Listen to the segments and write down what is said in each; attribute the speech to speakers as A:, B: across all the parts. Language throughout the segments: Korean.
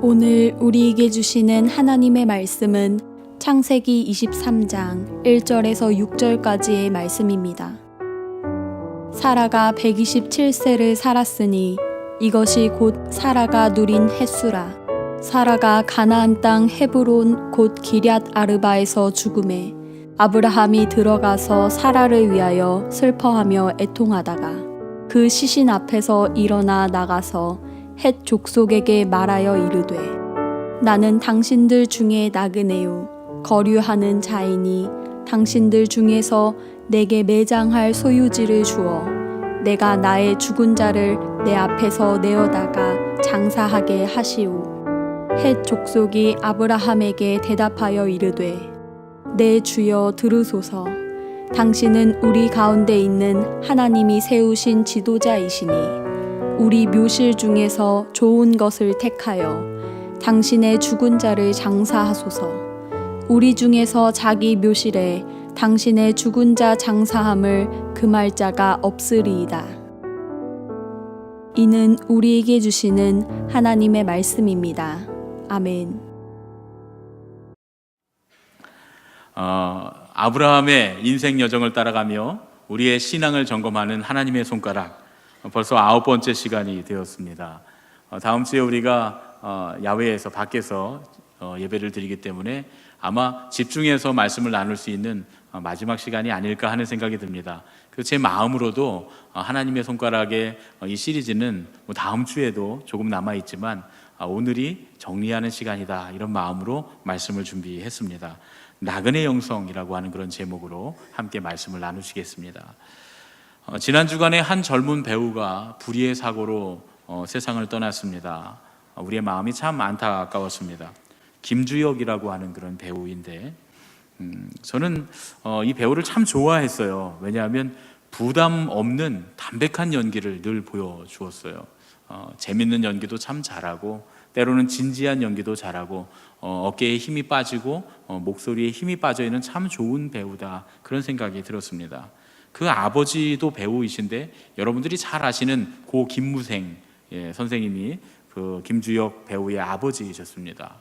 A: 오늘 우리에게 주시는 하나님의 말씀은 창세기 23장 1절에서 6절까지의 말씀입니다. 사라가 127세를 살았으니 이것이 곧 사라가 누린 햇수라. 사라가 가나안 땅 헤브론 곧 기럇 아르바에서 죽음에 아브라함이 들어가서 사라를 위하여 슬퍼하며 애통하다가 그 시신 앞에서 일어나 나가서 헷 족속에게 말하여 이르되 나는 당신들 중에 나그네요 거류하는 자이니 당신들 중에서 내게 매장할 소유지를 주어 내가 나의 죽은 자를 내 앞에서 내어다가 장사하게 하시오. 헷 족속이 아브라함에게 대답하여 이르되 내 주여 들으소서. 당신은 우리 가운데 있는 하나님이 세우신 지도자이시니 우리 묘실 중에서 좋은 것을 택하여 당신의 죽은 자를 장사하소서. 우리 중에서 자기 묘실에 당신의 죽은 자 장사함을 금할 자가 없으리이다. 이는 우리에게 주시는 하나님의 말씀입니다. 아멘.
B: 아브라함의 인생 여정을 따라가며 우리의 신앙을 점검하는 하나님의 손가락, 벌써 9번째 시간이 되었습니다. 다음 주에 우리가 야외에서 밖에서 예배를 드리기 때문에 아마 집중해서 말씀을 나눌 수 있는 마지막 시간이 아닐까 하는 생각이 듭니다. 그래서 제 마음으로도 하나님의 손가락의 이 시리즈는 다음 주에도 조금 남아있지만 오늘이 정리하는 시간이다, 이런 마음으로 말씀을 준비했습니다. 나그네 영성이라고 하는 그런 제목으로 함께 말씀을 나누시겠습니다. 지난 주간에 한 젊은 배우가 불의의 사고로 세상을 떠났습니다. 우리의 마음이 참 안타까웠습니다. 김주혁이라고 하는 그런 배우인데 저는 이 배우를 참 좋아했어요. 왜냐하면 부담 없는 담백한 연기를 늘 보여주었어요. 재밌는 연기도 참 잘하고 때로는 진지한 연기도 잘하고 어깨에 힘이 빠지고 목소리에 힘이 빠져있는 참 좋은 배우다, 그런 생각이 들었습니다. 그 아버지도 배우이신데 여러분들이 잘 아시는 고 김무생 선생님이 그 김주혁 배우의 아버지이셨습니다.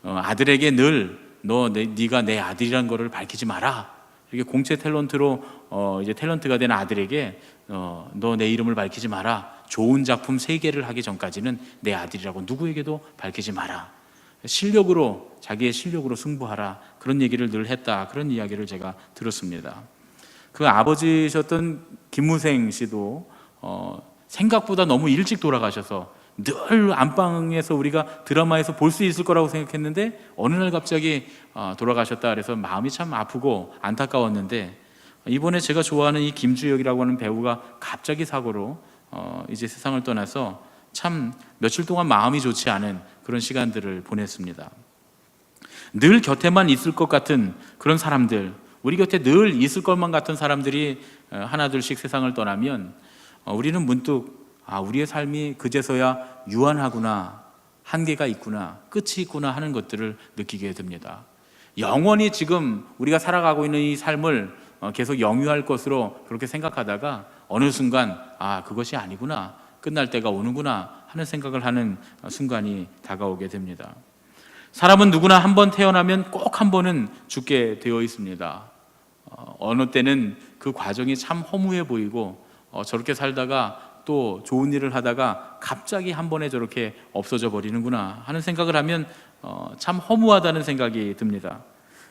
B: 아들에게 늘 네가 내 아들이란 거를 밝히지 마라, 이렇게 공채 탤런트로 이제 탤런트가 된 아들에게 너 내 이름을 밝히지 마라, 좋은 작품 3개를 하기 전까지는 내 아들이라고 누구에게도 밝히지 마라, 실력으로, 자기의 실력으로 승부하라, 그런 얘기를 늘 했다, 그런 이야기를 제가 들었습니다. 그 아버지셨던 김무생 씨도 생각보다 너무 일찍 돌아가셔서 늘 안방에서 우리가 드라마에서 볼 수 있을 거라고 생각했는데 어느 날 갑자기 돌아가셨다 그래서 마음이 참 아프고 안타까웠는데, 이번에 제가 좋아하는 이 김주혁이라고 하는 배우가 갑자기 사고로 이제 세상을 떠나서 참 며칠 동안 마음이 좋지 않은 그런 시간들을 보냈습니다. 늘 곁에만 있을 것 같은 그런 사람들, 우리 곁에 늘 있을 것만 같은 사람들이 하나둘씩 세상을 떠나면 우리는 문득 우리의 삶이 그제서야 유한하구나, 한계가 있구나, 끝이 있구나 하는 것들을 느끼게 됩니다. 영원히 지금 우리가 살아가고 있는 이 삶을 계속 영유할 것으로 그렇게 생각하다가 어느 순간 그것이 아니구나, 끝날 때가 오는구나 하는 생각을 하는 순간이 다가오게 됩니다. 사람은 누구나 한 번 태어나면 꼭 한 번은 죽게 되어 있습니다. 어느 때는 그 과정이 참 허무해 보이고 저렇게 살다가 또 좋은 일을 하다가 갑자기 한 번에 저렇게 없어져 버리는구나 하는 생각을 하면 참 허무하다는 생각이 듭니다.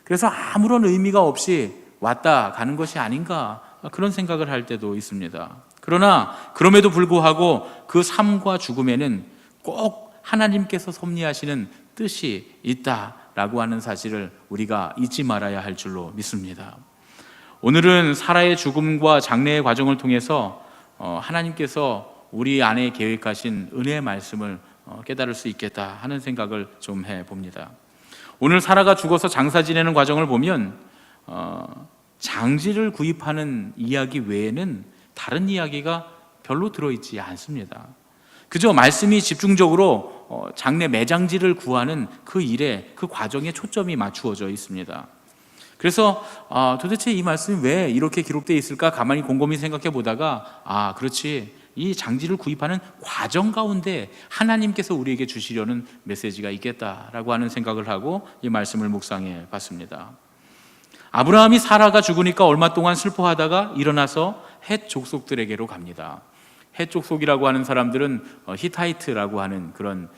B: 그래서 아무런 의미가 없이 왔다 가는 것이 아닌가, 그런 생각을 할 때도 있습니다. 그러나 그럼에도 불구하고 그 삶과 죽음에는 꼭 하나님께서 섭리하시는 뜻이 있다라고 하는 사실을 우리가 잊지 말아야 할 줄로 믿습니다. 오늘은 사라의 죽음과 장례의 과정을 통해서 하나님께서 우리 안에 계획하신 은혜의 말씀을 깨달을 수 있겠다 하는 생각을 좀 해봅니다. 오늘 사라가 죽어서 장사 지내는 과정을 보면 장지를 구입하는 이야기 외에는 다른 이야기가 별로 들어있지 않습니다. 그저 말씀이 집중적으로 장례 매장지를 구하는 그 일에, 그 과정에 초점이 맞추어져 있습니다. 그래서 도대체 이 말씀이 왜 이렇게 기록되어 있을까 가만히 곰곰이 생각해 보다가 그렇지, 이 장지를 구입하는 과정 가운데 하나님께서 우리에게 주시려는 메시지가 있겠다라고 하는 생각을 하고 이 말씀을 묵상해 봤습니다. 아브라함이 사라가 죽으니까 얼마 동안 슬퍼하다가 일어나서 헷 족속들에게로 갑니다. 헷 족속이라고 하는 사람들은 히타이트라고 하는 그런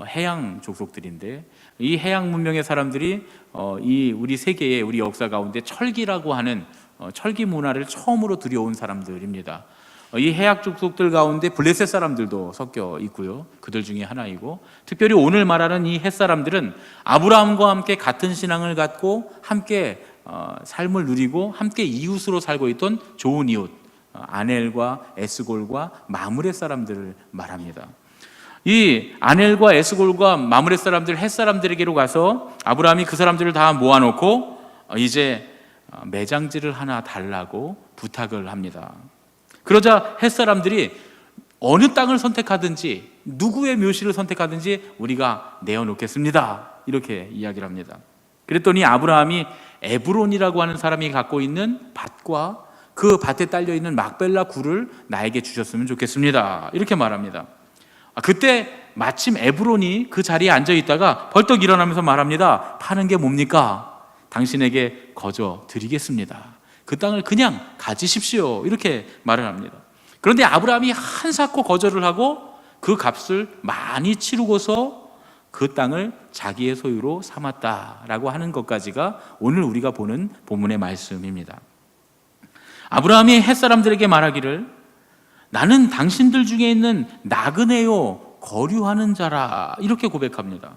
B: 해양 족속들인데, 이 해양 문명의 사람들이 이 우리 세계의 우리 역사 가운데 철기라고 하는 철기 문화를 처음으로 들여온 사람들입니다. 이 해양 족속들 가운데 블레셋 사람들도 섞여 있고요. 그들 중에 하나이고, 특별히 오늘 말하는 이 헷 사람들은 아브라함과 함께 같은 신앙을 갖고 함께 삶을 누리고 함께 이웃으로 살고 있던 좋은 이웃, 아넬과 에스골과 마므렛 사람들을 말합니다. 이 아넬과 에스골과 마므렛 사람들, 헷 사람들에게로 가서 아브라함이 그 사람들을 다 모아놓고 이제 매장지를 하나 달라고 부탁을 합니다. 그러자 헷 사람들이 어느 땅을 선택하든지 누구의 묘시를 선택하든지 우리가 내어놓겠습니다, 이렇게 이야기를 합니다. 그랬더니 아브라함이 에브론이라고 하는 사람이 갖고 있는 밭과 그 밭에 딸려있는 막벨라 굴을 나에게 주셨으면 좋겠습니다, 이렇게 말합니다. 그때 마침 에브론이 그 자리에 앉아 있다가 벌떡 일어나면서 말합니다. 파는 게 뭡니까? 당신에게 거저 드리겠습니다. 그 땅을 그냥 가지십시오, 이렇게 말을 합니다. 그런데 아브라함이 한사코 거절을 하고 그 값을 많이 치르고서 그 땅을 자기의 소유로 삼았다라고 하는 것까지가 오늘 우리가 보는 본문의 말씀입니다. 아브라함이 헷 사람들에게 말하기를, 나는 당신들 중에 있는 나그네요 거류하는 자라, 이렇게 고백합니다.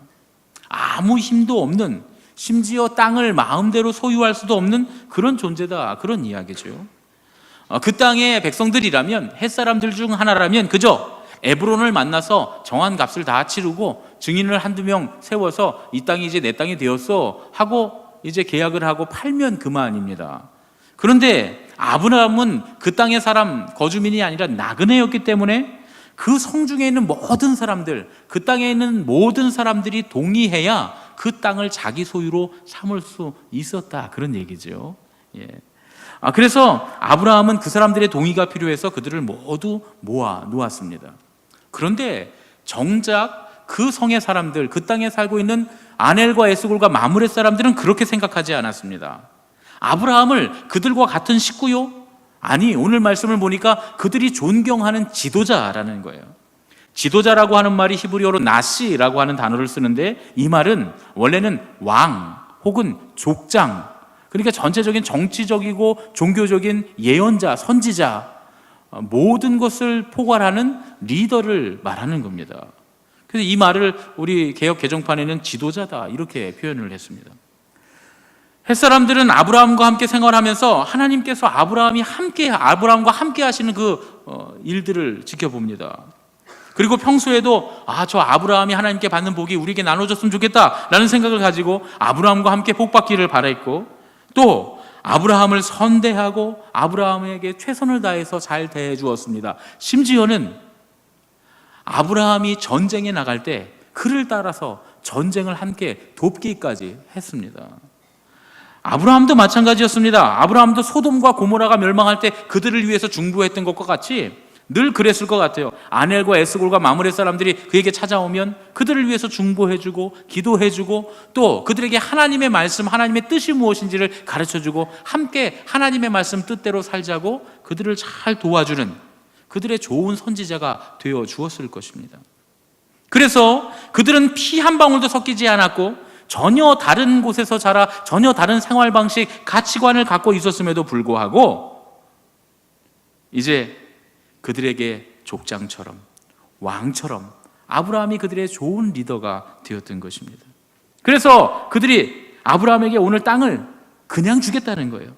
B: 아무 힘도 없는, 심지어 땅을 마음대로 소유할 수도 없는 그런 존재다, 그런 이야기죠. 그 땅의 백성들이라면, 헷 사람들 중 하나라면 그저 에브론을 만나서 정한 값을 다 치르고 증인을 한두 명 세워서 이 땅이 이제 내 땅이 되었어 하고 이제 계약을 하고 팔면 그만입니다. 그런데 아브라함은 그 땅의 사람, 거주민이 아니라 나그네였기 때문에 그 성중에 있는 모든 사람들, 그 땅에 있는 모든 사람들이 동의해야 그 땅을 자기 소유로 삼을 수 있었다, 그런 얘기죠. 그래서 아브라함은 그 사람들의 동의가 필요해서 그들을 모두 모아 놓았습니다. 그런데 정작 그 성의 사람들, 그 땅에 살고 있는 아넬과 에스골과 마므렛 사람들은 그렇게 생각하지 않았습니다. 아브라함을 그들과 같은 식구요? 아니, 오늘 말씀을 보니까 그들이 존경하는 지도자라는 거예요. 지도자라고 하는 말이 히브리어로 나시라고 하는 단어를 쓰는데, 이 말은 원래는 왕 혹은 족장, 그러니까 전체적인 정치적이고 종교적인 예언자, 선지자, 모든 것을 포괄하는 리더를 말하는 겁니다. 그래서 이 말을 우리 개역 개정판에는 지도자다, 이렇게 표현을 했습니다. 햇사람들은 아브라함과 함께 생활하면서 하나님께서 아브라함과 함께 하시는 그 일들을 지켜봅니다. 그리고 평소에도 저 아브라함이 하나님께 받는 복이 우리에게 나눠졌으면 좋겠다라는 생각을 가지고 아브라함과 함께 복 받기를 바랬고, 또 아브라함을 선대하고 아브라함에게 최선을 다해서 잘 대해 주었습니다. 심지어는 아브라함이 전쟁에 나갈 때 그를 따라서 전쟁을 함께 돕기까지 했습니다. 아브라함도 마찬가지였습니다. 아브라함도 소돔과 고모라가 멸망할 때 그들을 위해서 중보했던 것과 같이 늘 그랬을 것 같아요. 아넬과 에스골과 마므렛 사람들이 그에게 찾아오면 그들을 위해서 중보해주고 기도해주고, 또 그들에게 하나님의 말씀, 하나님의 뜻이 무엇인지를 가르쳐주고 함께 하나님의 말씀 뜻대로 살자고 그들을 잘 도와주는 그들의 좋은 선지자가 되어 주었을 것입니다. 그래서 그들은 피 한 방울도 섞이지 않았고 전혀 다른 곳에서 자라 전혀 다른 생활 방식, 가치관을 갖고 있었음에도 불구하고 이제 그들에게 족장처럼, 왕처럼 아브라함이 그들의 좋은 리더가 되었던 것입니다. 그래서 그들이 아브라함에게 오늘 땅을 그냥 주겠다는 거예요.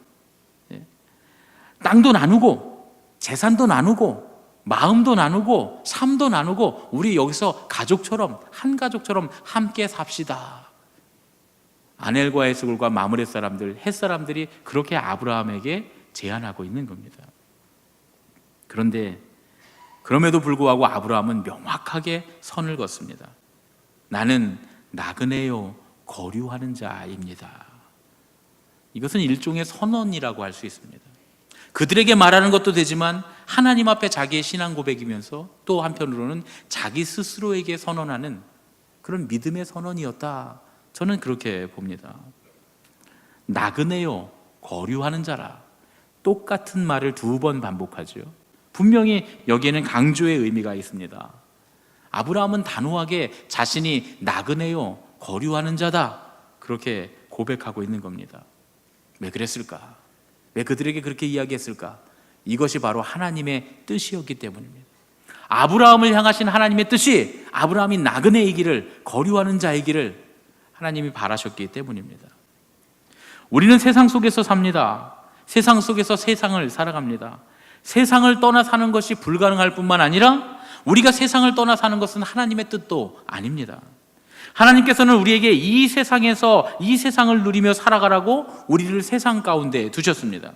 B: 땅도 나누고 재산도 나누고 마음도 나누고 삶도 나누고 우리 여기서 가족처럼, 한 가족처럼 함께 삽시다. 아넬과 에스골과 마므렛 사람들, 헷 사람들이 그렇게 아브라함에게 제안하고 있는 겁니다. 그런데 그럼에도 불구하고 아브라함은 명확하게 선을 긋습니다. 나는 나그네요 거류하는 자입니다. 이것은 일종의 선언이라고 할 수 있습니다. 그들에게 말하는 것도 되지만 하나님 앞에 자기의 신앙 고백이면서 또 한편으로는 자기 스스로에게 선언하는 그런 믿음의 선언이었다. 저는 그렇게 봅니다. 나그네요 거류하는 자라. 똑같은 말을 2번 반복하죠. 분명히 여기에는 강조의 의미가 있습니다. 아브라함은 단호하게 자신이 나그네요 거류하는 자다 그렇게 고백하고 있는 겁니다. 왜 그랬을까? 왜 그들에게 그렇게 이야기했을까? 이것이 바로 하나님의 뜻이었기 때문입니다. 아브라함을 향하신 하나님의 뜻이 아브라함이 나그네이기를, 거류하는 자이기를 하나님이 바라셨기 때문입니다. 우리는 세상 속에서 삽니다. 세상 속에서 세상을 살아갑니다. 세상을 떠나 사는 것이 불가능할 뿐만 아니라 우리가 세상을 떠나 사는 것은 하나님의 뜻도 아닙니다. 하나님께서는 우리에게 이 세상에서 이 세상을 누리며 살아가라고 우리를 세상 가운데 두셨습니다.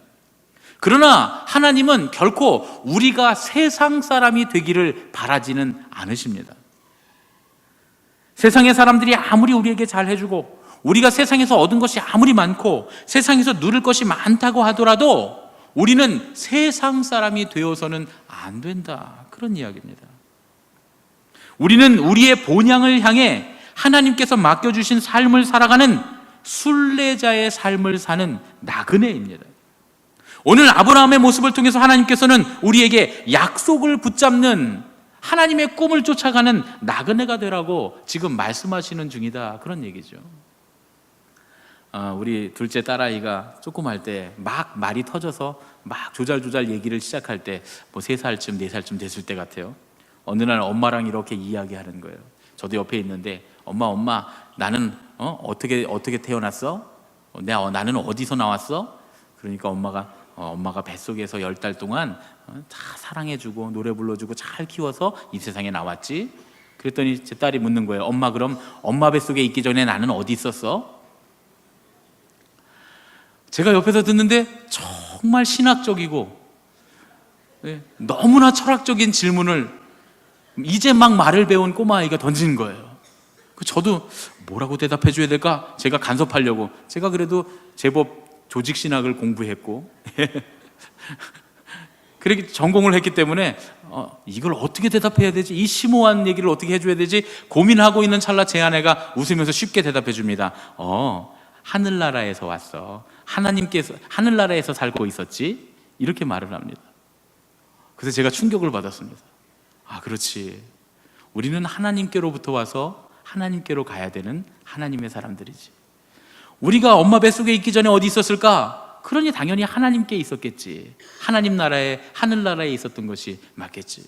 B: 그러나 하나님은 결코 우리가 세상 사람이 되기를 바라지는 않으십니다. 세상의 사람들이 아무리 우리에게 잘해주고 우리가 세상에서 얻은 것이 아무리 많고 세상에서 누릴 것이 많다고 하더라도 우리는 세상 사람이 되어서는 안 된다. 그런 이야기입니다. 우리는 우리의 본향을 향해 하나님께서 맡겨주신 삶을 살아가는 순례자의 삶을 사는 나그네입니다. 오늘 아브라함의 모습을 통해서 하나님께서는 우리에게 약속을 붙잡는 하나님의 꿈을 쫓아가는 나그네가 되라고 지금 말씀하시는 중이다. 그런 얘기죠. 우리 둘째 딸아이가 조그만 때 막 말이 터져서 막 조잘조잘 얘기를 시작할 때 뭐 3살쯤 4살쯤 됐을 때 같아요. 어느 날 엄마랑 이렇게 이야기하는 거예요. 저도 옆에 있는데 엄마 나는 어떻게 태어났어? 나는 어디서 나왔어? 그러니까 엄마가 뱃속에서 10달 동안 다 사랑해주고 노래 불러주고 잘 키워서 이 세상에 나왔지. 그랬더니 제 딸이 묻는 거예요. 엄마 그럼 엄마 뱃속에 있기 전에 나는 어디 있었어? 제가 옆에서 듣는데 정말 신학적이고 너무나 철학적인 질문을 이제 막 말을 배운 꼬마아이가 던지는 거예요. 저도 뭐라고 대답해 줘야 될까? 제가 간섭하려고. 제가 그래도 제법 조직신학을 공부했고 그렇게 전공을 했기 때문에 이걸 어떻게 대답해야 되지? 이 심오한 얘기를 어떻게 해줘야 되지? 고민하고 있는 찰나 제 아내가 웃으면서 쉽게 대답해 줍니다. 하늘나라에서 왔어. 하나님께서 하늘나라에서 살고 있었지? 이렇게 말을 합니다. 그래서 제가 충격을 받았습니다. 그렇지. 우리는 하나님께로부터 와서 하나님께로 가야 되는 하나님의 사람들이지. 우리가 엄마 뱃속에 있기 전에 어디 있었을까? 그러니 당연히 하나님께 있었겠지. 하나님 나라에, 하늘나라에 있었던 것이 맞겠지.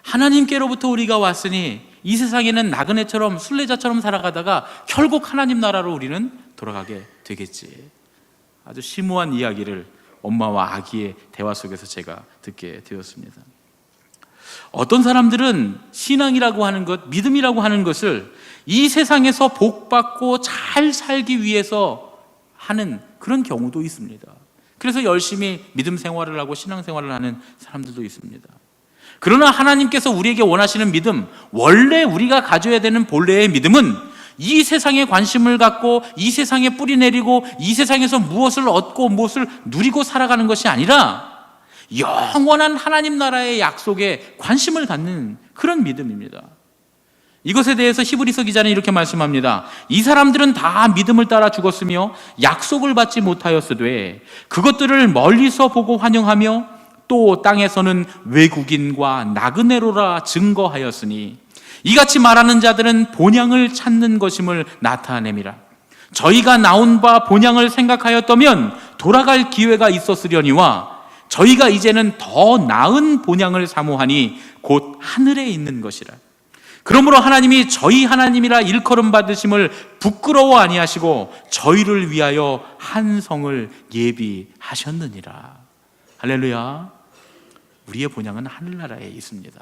B: 하나님께로부터 우리가 왔으니 이 세상에는 나그네처럼 순례자처럼 살아가다가 결국 하나님 나라로 우리는 돌아가게 되겠지. 아주 심오한 이야기를 엄마와 아기의 대화 속에서 제가 듣게 되었습니다. 어떤 사람들은 신앙이라고 하는 것, 믿음이라고 하는 것을 이 세상에서 복받고 잘 살기 위해서 하는 그런 경우도 있습니다. 그래서 열심히 믿음 생활을 하고 신앙 생활을 하는 사람들도 있습니다. 그러나 하나님께서 우리에게 원하시는 믿음, 원래 우리가 가져야 되는 본래의 믿음은 이 세상에 관심을 갖고 이 세상에 뿌리 내리고 이 세상에서 무엇을 얻고 무엇을 누리고 살아가는 것이 아니라 영원한 하나님 나라의 약속에 관심을 갖는 그런 믿음입니다. 이것에 대해서 히브리서 기자는 이렇게 말씀합니다. 이 사람들은 다 믿음을 따라 죽었으며 약속을 받지 못하였으되 그것들을 멀리서 보고 환영하며 또 땅에서는 외국인과 나그네로라 증거하였으니 이같이 말하는 자들은 본향을 찾는 것임을 나타내미라. 저희가 나온 바 본향을 생각하였다면 돌아갈 기회가 있었으려니와 저희가 이제는 더 나은 본향을 사모하니 곧 하늘에 있는 것이라. 그러므로 하나님이 저희 하나님이라 일컬음 받으심을 부끄러워 아니하시고 저희를 위하여 한 성을 예비하셨느니라. 할렐루야. 우리의 본향은 하늘나라에 있습니다.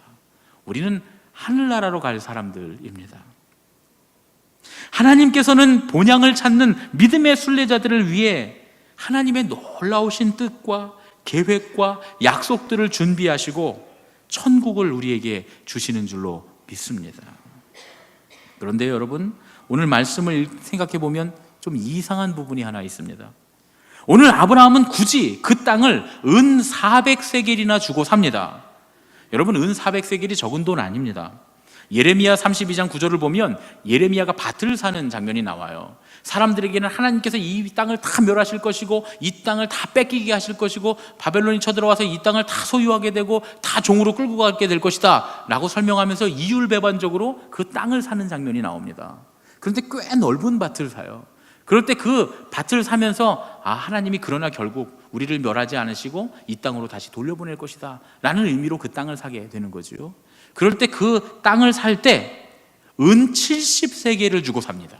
B: 우리는 하늘나라로 갈 사람들입니다. 하나님께서는 본향을 찾는 믿음의 순례자들을 위해 하나님의 놀라우신 뜻과 계획과 약속들을 준비하시고 천국을 우리에게 주시는 줄로 믿습니다. 그런데 여러분, 오늘 말씀을 생각해 보면 좀 이상한 부분이 하나 있습니다. 오늘 아브라함은 굳이 그 땅을 은 400세겔이나 주고 삽니다. 여러분, 은 400세겔이 적은 돈 아닙니다. 예레미야 32장 9절을 보면 예레미야가 밭을 사는 장면이 나와요. 사람들에게는 하나님께서 이 땅을 다 멸하실 것이고 이 땅을 다 뺏기게 하실 것이고 바벨론이 쳐들어와서 이 땅을 다 소유하게 되고 다 종으로 끌고 가게 될 것이다 라고 설명하면서 이율배반적으로 그 땅을 사는 장면이 나옵니다. 그런데 꽤 넓은 밭을 사요. 그럴 때 그 밭을 사면서 하나님이 그러나 결국 우리를 멸하지 않으시고 이 땅으로 다시 돌려보낼 것이다 라는 의미로 그 땅을 사게 되는 거죠. 그럴 때 그 땅을 살 때 은 70세겔을 주고 삽니다.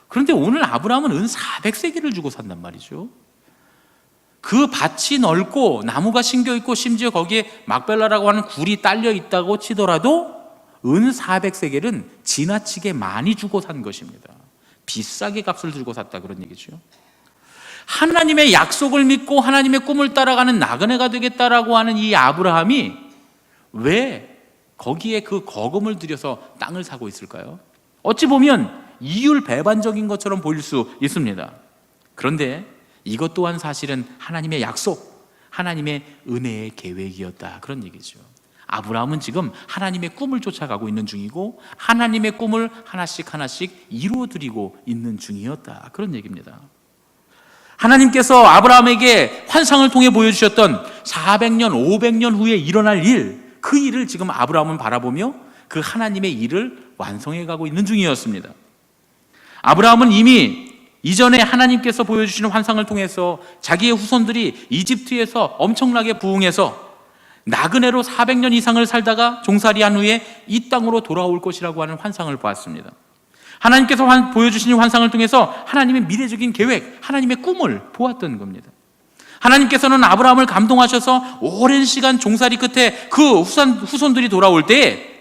B: 그런데 오늘 아브라함은 은 400세겔을 주고 산단 말이죠. 그 밭이 넓고 나무가 심겨있고 심지어 거기에 막벨라라고 하는 굴이 딸려 있다고 치더라도 은 400세겔은 지나치게 많이 주고 산 것입니다. 비싸게 값을 주고 샀다, 그런 얘기죠. 하나님의 약속을 믿고 하나님의 꿈을 따라가는 나그네가 되겠다라고 하는 이 아브라함이 왜 거기에 그 거금을 들여서 땅을 사고 있을까요? 어찌 보면 이율배반적인 것처럼 보일 수 있습니다. 그런데 이것 또한 사실은 하나님의 약속, 하나님의 은혜의 계획이었다, 그런 얘기죠. 아브라함은 지금 하나님의 꿈을 쫓아가고 있는 중이고 하나님의 꿈을 하나씩 하나씩 이루어드리고 있는 중이었다, 그런 얘기입니다. 하나님께서 아브라함에게 환상을 통해 보여주셨던 400년, 500년 후에 일어날 일, 그 일을 지금 아브라함은 바라보며 그 하나님의 일을 완성해가고 있는 중이었습니다. 아브라함은 이미 이전에 하나님께서 보여주시는 환상을 통해서 자기의 후손들이 이집트에서 엄청나게 부흥해서 나그네로 400년 이상을 살다가 종살이한 후에 이 땅으로 돌아올 것이라고 하는 환상을 보았습니다. 하나님께서 보여주신 환상을 통해서 하나님의 미래적인 계획, 하나님의 꿈을 보았던 겁니다. 하나님께서는 아브라함을 감동하셔서 오랜 시간 종살이 끝에 그 후손들이 돌아올 때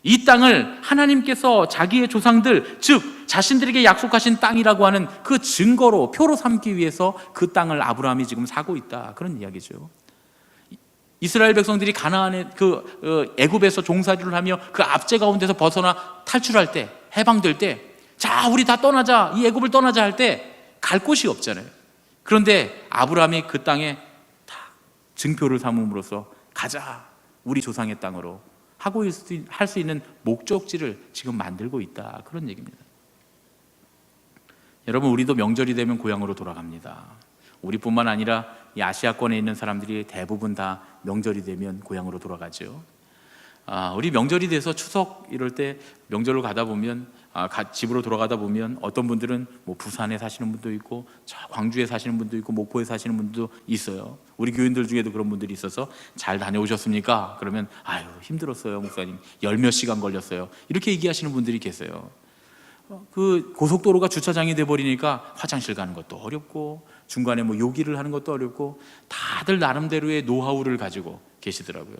B: 이 땅을 하나님께서 자기의 조상들, 즉 자신들에게 약속하신 땅이라고 하는 그 증거로, 표로 삼기 위해서 그 땅을 아브라함이 지금 사고 있다, 그런 이야기죠. 이스라엘 백성들이 가나안의 애굽에서 종살이를 하며 그 압제 가운데서 벗어나 탈출할 때, 해방될 때, 자, 우리 다 떠나자, 이 애굽을 떠나자 할 때 갈 곳이 없잖아요. 그런데 아브라함이 그 땅에 다 증표를 삼음으로써 가자, 우리 조상의 땅으로 할 수 있는 목적지를 지금 만들고 있다, 그런 얘기입니다. 여러분, 우리도 명절이 되면 고향으로 돌아갑니다. 우리뿐만 아니라 이 아시아권에 있는 사람들이 대부분 다 명절이 되면 고향으로 돌아가죠. 우리 명절이 돼서 추석 이럴 때 명절로 가다 보면 집으로 돌아가다 보면 어떤 분들은 뭐 부산에 사시는 분도 있고 저 광주에 사시는 분도 있고 목포에 사시는 분도 있어요. 우리 교인들 중에도 그런 분들이 있어서 잘 다녀오셨습니까? 그러면 아유 힘들었어요 목사님, 열 몇 시간 걸렸어요, 이렇게 얘기하시는 분들이 계세요. 그 고속도로가 주차장이 돼버리니까 화장실 가는 것도 어렵고 중간에 뭐 요기를 하는 것도 어렵고 다들 나름대로의 노하우를 가지고 계시더라고요.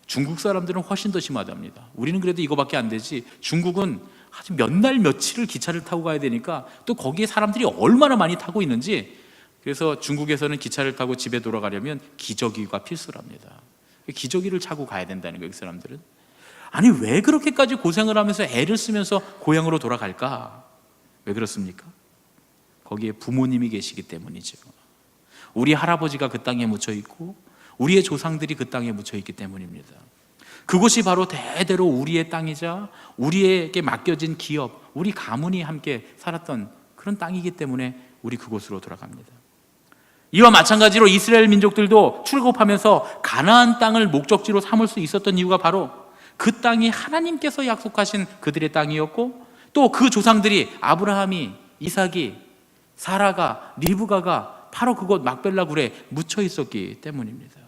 B: 중국 사람들은 훨씬 더 심하답니다. 우리는 그래도 이거밖에 안 되지 중국은 아주 몇 날 며칠을 기차를 타고 가야 되니까 또 거기에 사람들이 얼마나 많이 타고 있는지, 그래서 중국에서는 기차를 타고 집에 돌아가려면 기저귀가 필수랍니다. 기저귀를 차고 가야 된다는 거예요, 그 사람들은. 아니 왜 그렇게까지 고생을 하면서 애를 쓰면서 고향으로 돌아갈까? 왜 그렇습니까? 거기에 부모님이 계시기 때문이죠. 우리 할아버지가 그 땅에 묻혀 있고 우리의 조상들이 그 땅에 묻혀 있기 때문입니다. 그곳이 바로 대대로 우리의 땅이자 우리에게 맡겨진 기업, 우리 가문이 함께 살았던 그런 땅이기 때문에 우리 그곳으로 돌아갑니다. 이와 마찬가지로 이스라엘 민족들도 출애굽하면서 가나안 땅을 목적지로 삼을 수 있었던 이유가 바로 그 땅이 하나님께서 약속하신 그들의 땅이었고 또 그 조상들이 아브라함이, 이삭이, 사라가, 리브가가 바로 그곳 막벨라 굴에 묻혀 있었기 때문입니다.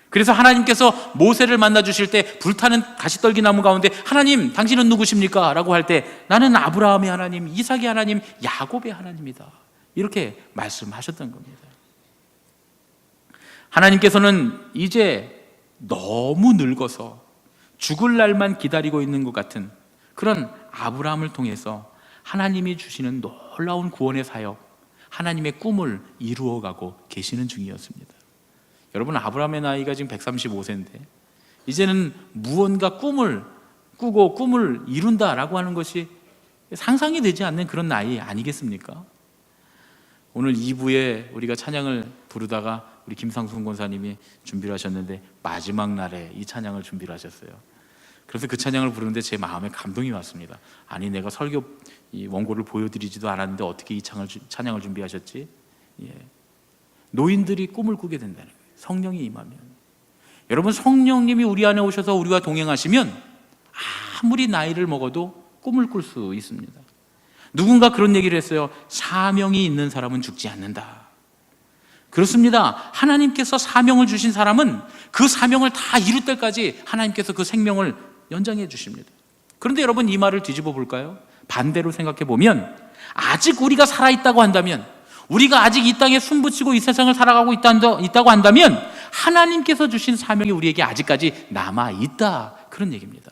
B: 그래서 하나님께서 모세를 만나 주실 때 불타는 가시떨기 나무 가운데 하나님 당신은 누구십니까? 라고 할 때 나는 아브라함의 하나님, 이삭의 하나님, 야곱의 하나님이다, 이렇게 말씀하셨던 겁니다. 하나님께서는 이제 너무 늙어서 죽을 날만 기다리고 있는 것 같은 그런 아브라함을 통해서 하나님이 주시는 놀라운 구원의 사역, 하나님의 꿈을 이루어가고 계시는 중이었습니다. 여러분, 아브라함의 나이가 지금 135세인데 이제는 무언가 꿈을 꾸고 꿈을 이룬다라고 하는 것이 상상이 되지 않는 그런 나이 아니겠습니까? 오늘 2부에 우리가 찬양을 부르다가 우리 김상순 권사님이 준비를 하셨는데 마지막 날에 이 찬양을 준비를 하셨어요. 그래서 그 찬양을 부르는데 제 마음에 감동이 왔습니다. 아니, 내가 설교 이 원고를 보여드리지도 않았는데 어떻게 이 찬양을 준비하셨지? 예. 노인들이 꿈을 꾸게 된다는 거예요. 성령이 임하면. 여러분, 성령님이 우리 안에 오셔서 우리와 동행하시면 아무리 나이를 먹어도 꿈을 꿀 수 있습니다. 누군가 그런 얘기를 했어요. 사명이 있는 사람은 죽지 않는다. 그렇습니다. 하나님께서 사명을 주신 사람은 그 사명을 다 이룰 때까지 하나님께서 그 생명을 연장해 주십니다. 그런데 여러분, 이 말을 뒤집어 볼까요? 반대로 생각해 보면 아직 우리가 살아있다고 한다면, 우리가 아직 이 땅에 숨붙이고 이 세상을 살아가고 있다고 한다면 하나님께서 주신 사명이 우리에게 아직까지 남아있다, 그런 얘기입니다.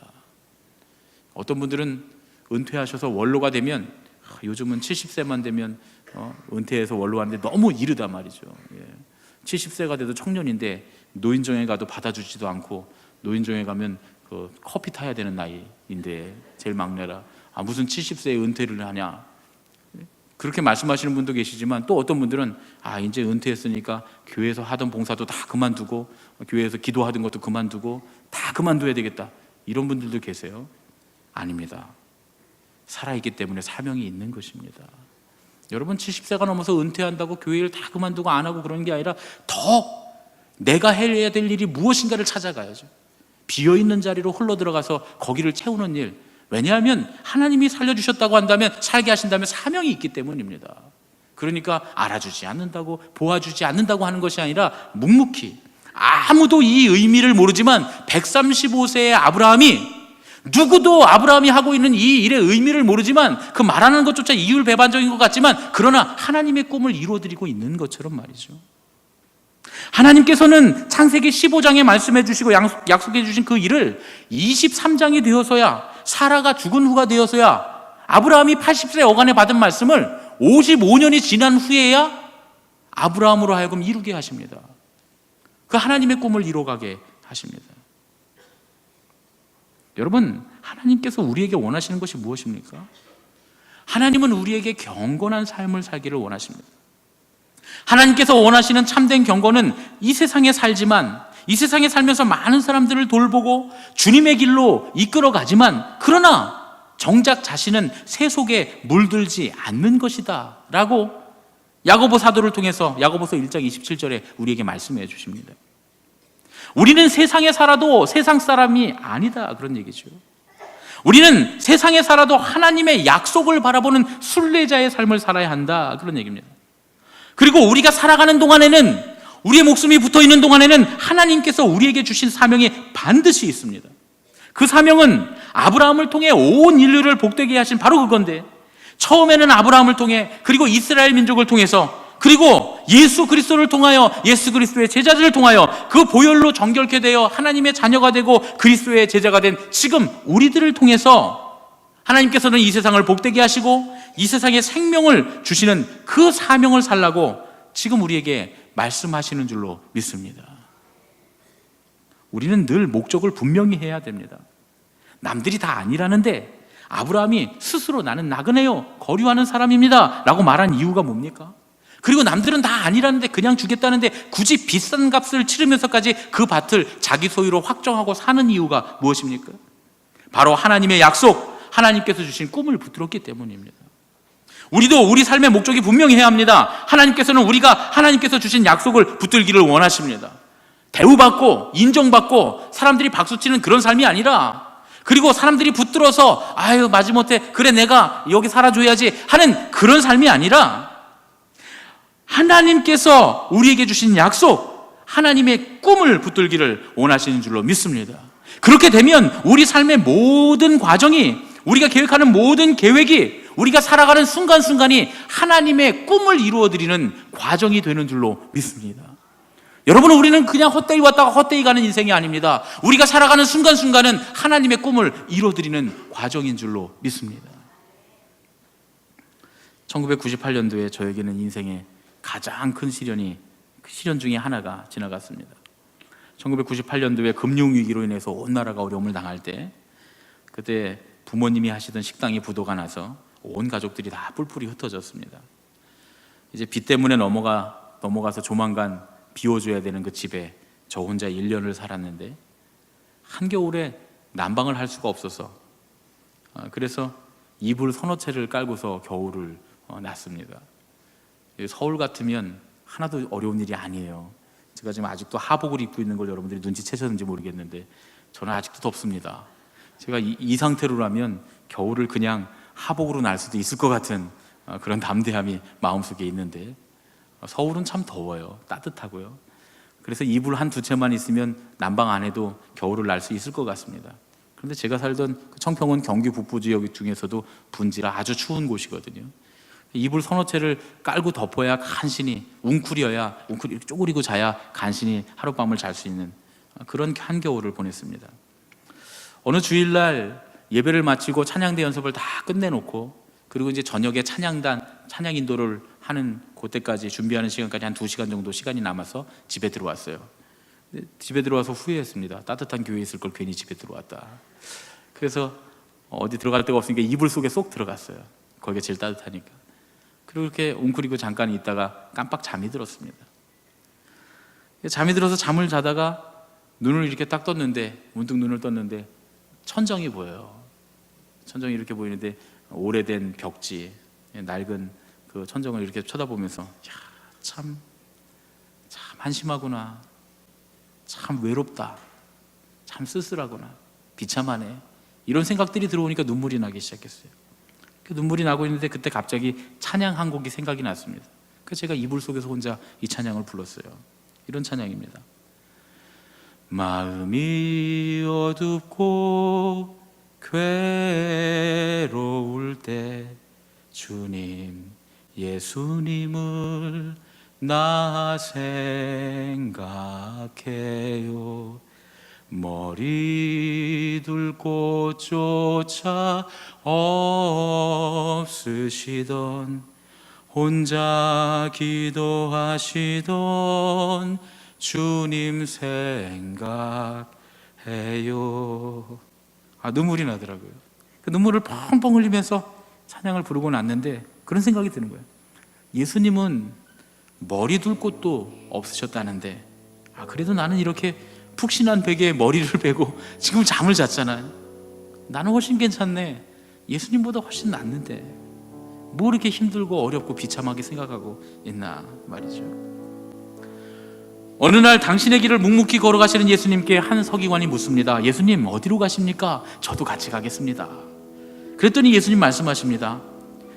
B: 어떤 분들은 은퇴하셔서 원로가 되면 요즘은 70세만 되면 은퇴해서 원로 하는데 너무 이르단 말이죠. 70세가 돼도 청년인데 노인정에 가도 받아주지도 않고, 노인정에 가면 그 커피 타야 되는 나이인데 제일 막내라 무슨 70세에 은퇴를 하냐, 그렇게 말씀하시는 분도 계시지만, 또 어떤 분들은 이제 은퇴했으니까 교회에서 하던 봉사도 다 그만두고 교회에서 기도하던 것도 그만두고 다 그만둬야 되겠다, 이런 분들도 계세요. 아닙니다. 살아있기 때문에 사명이 있는 것입니다. 여러분, 70세가 넘어서 은퇴한다고 교회를 다 그만두고 안 하고 그러는 게 아니라 더 내가 해야 될 일이 무엇인가를 찾아가야죠. 비어있는 자리로 흘러 들어가서 거기를 채우는 일. 왜냐하면 하나님이 살려주셨다고 한다면, 살게 하신다면 사명이 있기 때문입니다. 그러니까 알아주지 않는다고, 보아주지 않는다고 하는 것이 아니라 묵묵히, 아무도 이 의미를 모르지만 135세의 아브라함이, 누구도 아브라함이 하고 있는 이 일의 의미를 모르지만, 그 말하는 것조차 이율배반적인 것 같지만, 그러나 하나님의 꿈을 이루어드리고 있는 것처럼 말이죠. 하나님께서는 창세기 15장에 말씀해 주시고 약속해 주신 그 일을 23장이 되어서야, 사라가 죽은 후가 되어서야, 아브라함이 80세 어간에 받은 말씀을 55년이 지난 후에야 아브라함으로 하여금 이루게 하십니다. 그 하나님의 꿈을 이루어가게 하십니다. 여러분, 하나님께서 우리에게 원하시는 것이 무엇입니까? 하나님은 우리에게 경건한 삶을 살기를 원하십니다. 하나님께서 원하시는 참된 경건은 이 세상에 살지만, 이 세상에 살면서 많은 사람들을 돌보고 주님의 길로 이끌어가지만, 그러나 정작 자신은 세 속에 물들지 않는 것이다 라고 야고보 사도를 통해서 야고보서 1장 27절에 우리에게 말씀해 주십니다. 우리는 세상에 살아도 세상 사람이 아니다, 그런 얘기죠. 우리는 세상에 살아도 하나님의 약속을 바라보는 순례자의 삶을 살아야 한다, 그런 얘기입니다. 그리고 우리가 살아가는 동안에는, 우리의 목숨이 붙어있는 동안에는 하나님께서 우리에게 주신 사명이 반드시 있습니다. 그 사명은 아브라함을 통해 온 인류를 복되게 하신 바로 그건데, 처음에는 아브라함을 통해, 그리고 이스라엘 민족을 통해서, 그리고 예수 그리스도를 통하여, 예수 그리스도의 제자들을 통하여 그 보혈로 정결케 되어 하나님의 자녀가 되고 그리스도의 제자가 된 지금 우리들을 통해서 하나님께서는 이 세상을 복되게 하시고 이 세상에 생명을 주시는 그 사명을 살라고 지금 우리에게 말씀하시는 줄로 믿습니다. 우리는 늘 목적을 분명히 해야 됩니다. 남들이 다 아니라는데 아브라함이 스스로 나는 나그네요, 거류하는 사람입니다 라고 말한 이유가 뭡니까? 그리고 남들은 다 아니라는데 그냥 주겠다는데 굳이 비싼 값을 치르면서까지 그 밭을 자기 소유로 확정하고 사는 이유가 무엇입니까? 바로 하나님의 약속, 하나님께서 주신 꿈을 붙들었기 때문입니다. 우리도 우리 삶의 목적이 분명히 해야 합니다. 하나님께서는 우리가 하나님께서 주신 약속을 붙들기를 원하십니다. 대우받고 인정받고 사람들이 박수치는 그런 삶이 아니라, 그리고 사람들이 붙들어서 아유 마지못해 그래 내가 여기 살아줘야지 하는 그런 삶이 아니라, 하나님께서 우리에게 주신 약속, 하나님의 꿈을 붙들기를 원하시는 줄로 믿습니다. 그렇게 되면 우리 삶의 모든 과정이, 우리가 계획하는 모든 계획이, 우리가 살아가는 순간순간이 하나님의 꿈을 이루어드리는 과정이 되는 줄로 믿습니다. 여러분, 우리는 그냥 헛되이 왔다가 헛되이 가는 인생이 아닙니다. 우리가 살아가는 순간순간은 하나님의 꿈을 이루어드리는 과정인 줄로 믿습니다. 1998년도에 저에게는 인생의 가장 큰 시련 중에 하나가 지나갔습니다. 1998년도에 금융위기로 인해서 온 나라가 어려움을 당할 때, 그때 부모님이 하시던 식당이 부도가 나서 온 가족들이 다 뿔뿔이 흩어졌습니다. 이제 비 때문에 넘어가서 조만간 비워줘야 되는 그 집에 저 혼자 1년을 살았는데 한겨울에 난방을 할 수가 없어서 그래서 이불 서너 채를 깔고서 겨울을 났습니다. 서울 같으면 하나도 어려운 일이 아니에요. 제가 지금 아직도 하복을 입고 있는 걸 여러분들이 눈치채셨는지 모르겠는데 저는 아직도 덥습니다. 제가 이 상태로라면 겨울을 그냥 하복으로 날 수도 있을 것 같은 그런 담대함이 마음속에 있는데 서울은 참 더워요. 따뜻하고요. 그래서 이불 한 두 채만 있으면 난방 안 해도 겨울을 날 수 있을 것 같습니다. 그런데 제가 살던 청평은 경기 북부 지역 중에서도 분지라 아주 추운 곳이거든요. 이불 서너 채를 깔고 덮어야 간신히 웅크리 이렇게 쪼그리고 자야 간신히 하룻밤을 잘 수 있는 그런 한겨울을 보냈습니다. 어느 주일날 예배를 마치고 찬양대 연습을 다 끝내놓고 그리고 이제 저녁에 찬양 인도를 하는 그때까지 준비하는 시간까지 한 2시간 정도 시간이 남아서 집에 들어왔어요. 집에 들어와서 후회했습니다. 따뜻한 교회에 있을 걸 괜히 집에 들어왔다. 그래서 어디 들어갈 데가 없으니까 이불 속에 쏙 들어갔어요. 거기가 제일 따뜻하니까. 그리고 이렇게 웅크리고 잠깐 있다가 깜빡 잠이 들었습니다. 잠이 들어서 잠을 자다가 눈을 이렇게 딱 떴는데 문득 눈을 떴는데 천정이 보여요. 천정이 이렇게 보이는데 오래된 벽지, 낡은 그 천정을 이렇게 쳐다보면서 참 한심하구나, 참 외롭다, 참 쓸쓸하구나, 비참하네, 이런 생각들이 들어오니까 눈물이 나기 시작했어요. 그 눈물이 나고 있는데 그때 갑자기 찬양 한 곡이 생각이 났습니다. 그래서 제가 이불 속에서 혼자 이 찬양을 불렀어요. 이런 찬양입니다. 마음이 어둡고 괴로울 때 주님 예수님을 나 생각해요. 머리 둘 곳조차 없으시던 혼자 기도하시던 주님 생각해요. 눈물이 나더라고요. 그 눈물을 펑펑 흘리면서 찬양을 부르고 났는데 그런 생각이 드는 거예요. 예수님은 머리 둘 곳도 없으셨다는데 그래도 나는 이렇게 푹신한 베개에 머리를 베고 지금 잠을 잤잖아요. 나는 훨씬 괜찮네. 예수님보다 훨씬 낫는데 뭐 이렇게 힘들고 어렵고 비참하게 생각하고 있나 말이죠. 어느 날 당신의 길을 묵묵히 걸어가시는 예수님께 한 서기관이 묻습니다. 예수님 어디로 가십니까? 저도 같이 가겠습니다. 그랬더니 예수님 말씀하십니다.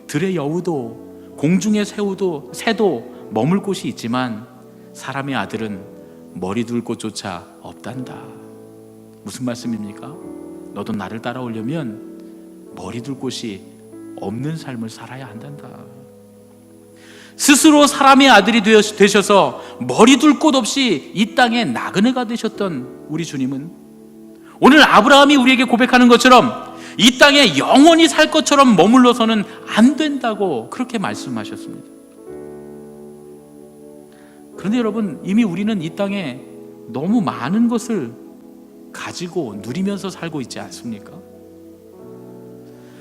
B: 들의 여우도 공중의 새도 머물 곳이 있지만 사람의 아들은 머리 둘 곳조차 없단다. 무슨 말씀입니까? 너도 나를 따라오려면 머리 둘 곳이 없는 삶을 살아야 한단다. 스스로 사람의 아들이 되셔서 머리 둘 곳 없이 이 땅에 나그네가 되셨던 우리 주님은 오늘 아브라함이 우리에게 고백하는 것처럼 이 땅에 영원히 살 것처럼 머물러서는 안 된다고 그렇게 말씀하셨습니다. 그런데 여러분, 이미 우리는 이 땅에 너무 많은 것을 가지고 누리면서 살고 있지 않습니까?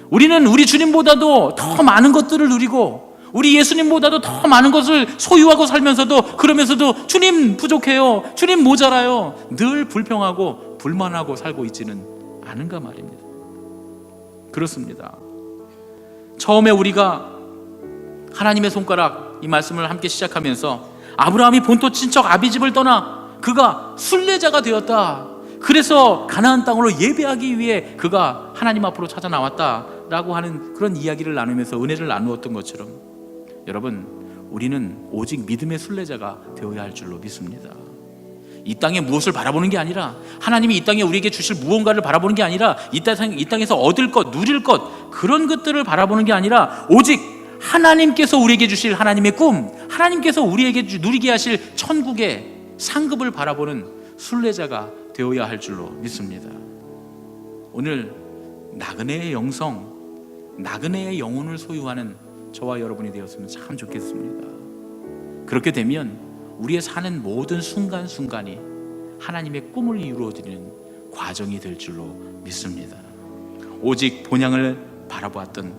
B: 우리는 우리 주님보다도 더 많은 것들을 누리고 우리 예수님보다도 더 많은 것을 소유하고 살면서도 그러면서도 주님 부족해요, 주님 모자라요, 늘 불평하고 불만하고 살고 있지는 않은가 말입니다. 그렇습니다. 처음에 우리가 하나님의 손가락 이 말씀을 함께 시작하면서 아브라함이 본토 친척 아비집을 떠나 그가 순례자가 되었다. 그래서 가나안 땅으로 예배하기 위해 그가 하나님 앞으로 찾아 나왔다라고 하는 그런 이야기를 나누면서 은혜를 나누었던 것처럼 여러분, 우리는 오직 믿음의 순례자가 되어야 할 줄로 믿습니다. 이 땅에 무엇을 바라보는 게 아니라 하나님이 이 땅에 우리에게 주실 무언가를 바라보는 게 아니라 이 땅에서 얻을 것, 누릴 것, 그런 것들을 바라보는 게 아니라 오직 하나님께서 우리에게 주실 하나님의 꿈, 하나님께서 우리에게 누리게 하실 천국의 상급을 바라보는 순례자가 되어야 할 줄로 믿습니다. 오늘 나그네의 영성, 나그네의 영혼을 소유하는 저와 여러분이 되었으면 참 좋겠습니다. 그렇게 되면 우리의 사는 모든 순간순간이 하나님의 꿈을 이루어드리는 과정이 될 줄로 믿습니다. 오직 본향을 바라보았던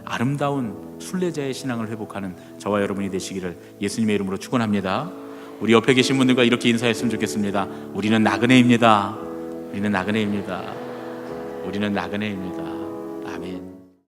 B: 아름다운 순례자의 신앙을 회복하는 저와 여러분이 되시기를 예수님의 이름으로 축원합니다. 우리 옆에 계신 분들과 이렇게 인사했으면 좋겠습니다. 우리는 나그네입니다. 우리는 나그네입니다. 우리는 나그네입니다.